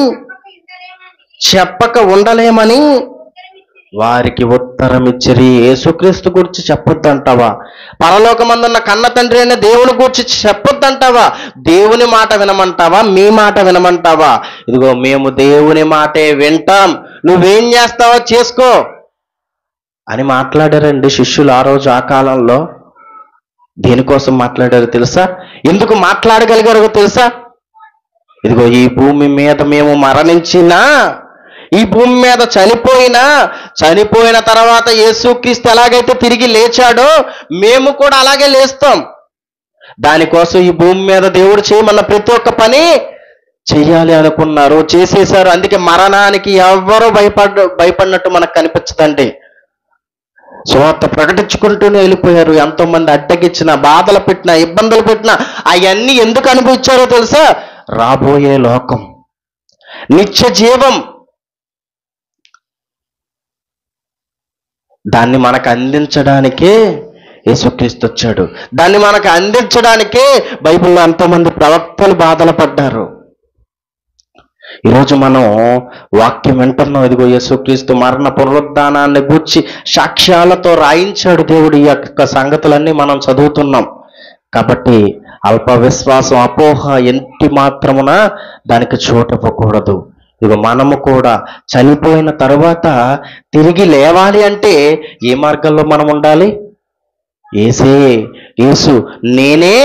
చెప్పక ఉండలేమని వారికి ఉత్తరం ఇచ్చిరి. యేసుక్రీస్తు గురించి చెప్పొద్దంటావా? పరలోకమందున్న కన్న తండ్రి అయిన దేవుని గురించి చెప్పొద్దంటావా? దేవుని మాట వినమంటావా? మీ మాట వినమంటావా? ఇదిగో మేము దేవుని మాటే వింటాం, నువ్వేం చేస్తావో చేసుకో అని మాట్లాడారండి శిష్యులు ఆ రోజు, ఆ కాలంలో. దేనికోసం మాట్లాడారో తెలుసా? ఎందుకు మాట్లాడగలిగారో తెలుసా? ఇదిగో ఈ భూమి మీద మేము మరణించినా, ఈ భూమి మీద చనిపోయిన తర్వాత యేసుక్రీస్తు ఎలాగైతే తిరిగి లేచాడో మేము కూడా అలాగే లేస్తాం. దానికోసం ఈ భూమి మీద దేవుడు చేయమన్న ప్రతి ఒక్క పని చెయ్యాలి అనుకున్నారు, చేసేశారు. అందుకే మరణానికి ఎవ్వరూ భయపడినట్టు మనకు కనిపించదండి. సువార్త ప్రకటించుకుంటూనే వెళ్ళిపోయారు. ఎంతో మంది అడ్డగిచ్చిన, బాధలు పెట్టినా, ఇబ్బందులు పెట్టినా అవన్నీ ఎందుకు అనుభవించారో తెలుసా? రాబోయే లోకం, నిత్య జీవం, దాన్ని మనకు అందించడానికే యేసుక్రీస్తు వచ్చాడు. దాన్ని మనకు అందించడానికే బైబిల్లో ఎంతోమంది ప్రవక్తలు బాధలు పడ్డారు. ఈరోజు మనం వాక్యం వింటున్నాం. ఇదిగో యేసుక్రీస్తు మరణ పునరుద్ధానాన్ని గూర్చి సాక్ష్యాలతో రాయించాడు దేవుడు. ఈ యొక్క సంగతులన్నీ మనం చదువుతున్నాం. కాబట్టి అల్ప విశ్వాసం, అపోహ ఎంటి మాత్రమున దానికి చోటివ్వకూడదు. ఇదిగో మనము కూడా చనిపోయిన తరువాత తిరిగి లేవాలి అంటే ఏ మార్గంలో మనం ఉండాలి? యేసు నేనే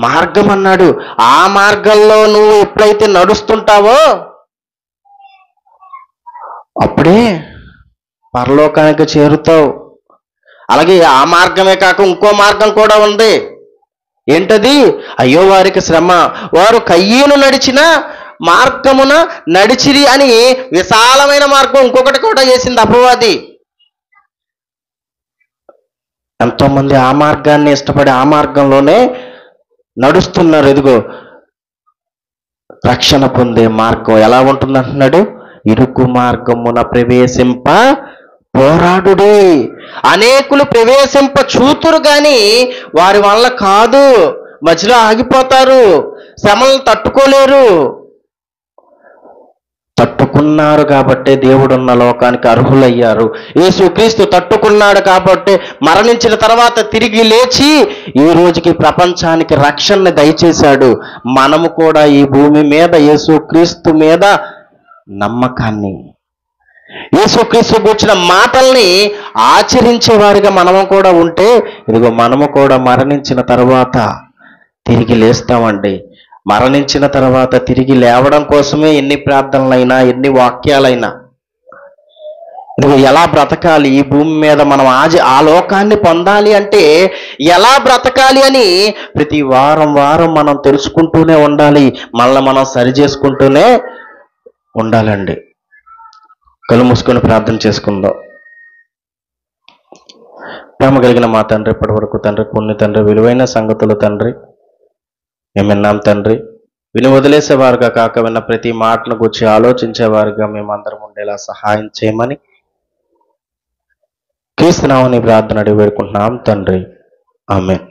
మార్గం అన్నాడు. ఆ మార్గంలో నువ్వు ఎప్పుడైతే నడుస్తుంటావో అప్పుడే పరలోకానికి చేరుతావు. అలాగే ఆ మార్గమే కాక ఇంకో మార్గం కూడా ఉంది. ఏంటది? అయ్యో వారికి శ్రమ, వారు కయ్యూను నడిచిన మార్గమున నడిచిరి అని విశాలమైన మార్గం ఇంకొకటి కూడా చేసింది అపవాది. ఎంతో మంది ఆ మార్గాన్ని ఇష్టపడి ఆ మార్గంలోనే నడుస్తున్నారు. ఇదిగో రక్షణ పొందే మార్గం ఎలా ఉంటుంది అంటున్నాడు? ఇరుకు మార్గమున ప్రవేశింప పోరాడుడే. అనేకులు ప్రవేశింప చూతురు గాని వారి వల్ల కాదు, మధ్యలో ఆగిపోతారు, శ్రమలను తట్టుకోలేరు. తట్టుకున్నారు కాబట్టే దేవుడున్న లోకానికి అర్హులయ్యారు. యేసుక్రీస్తు తట్టుకున్నాడు కాబట్టి మరణించిన తర్వాత తిరిగి లేచి ఈ రోజుకి ప్రపంచానికి రక్షణని దయచేశాడు. మనము కూడా ఈ భూమి మీద యేసుక్రీస్తు మీద నమ్మకాన్ని, యేసుక్రీస్తు కూర్చున్న మాటల్ని ఆచరించేవారిగా మనము కూడా ఉంటే, ఇదిగో మనము కూడా మరణించిన తర్వాత తిరిగి లేస్తామండి. మరణించిన తర్వాత తిరిగి లేవడం కోసమే ఎన్ని ప్రార్థనలైనా, ఎన్ని వాక్యాలైనా, ఇదిగో ఎలా బ్రతకాలి ఈ భూమి మీద, మనం ఆ లోకాన్ని పొందాలి అంటే ఎలా బ్రతకాలి అని ప్రతి వారం మనం తెలుసుకుంటూనే ఉండాలి. మనల్ని మనం సరి చేసుకుంటూనే ఉండాలండి. కళ్ళు మూసుకొని ప్రార్థన చేసుకుందాం. ప్రేమ కలిగిన మా తండ్రి, ఇప్పటి వరకు తండ్రి, పుణ్య తండ్రి, విలువైన సంగతులు తండ్రి మేము విన్నాం తండ్రి. విని వదిలేసేవారుగా కాక విన్న ప్రతి మాటను గురించి ఆలోచించేవారుగా మేమందరం ఉండేలా సహాయం చేయమని క్రీస్తు నామమున ప్రార్థన అడిగి వేడుకుంటున్నాం తండ్రి. ఆమేన్.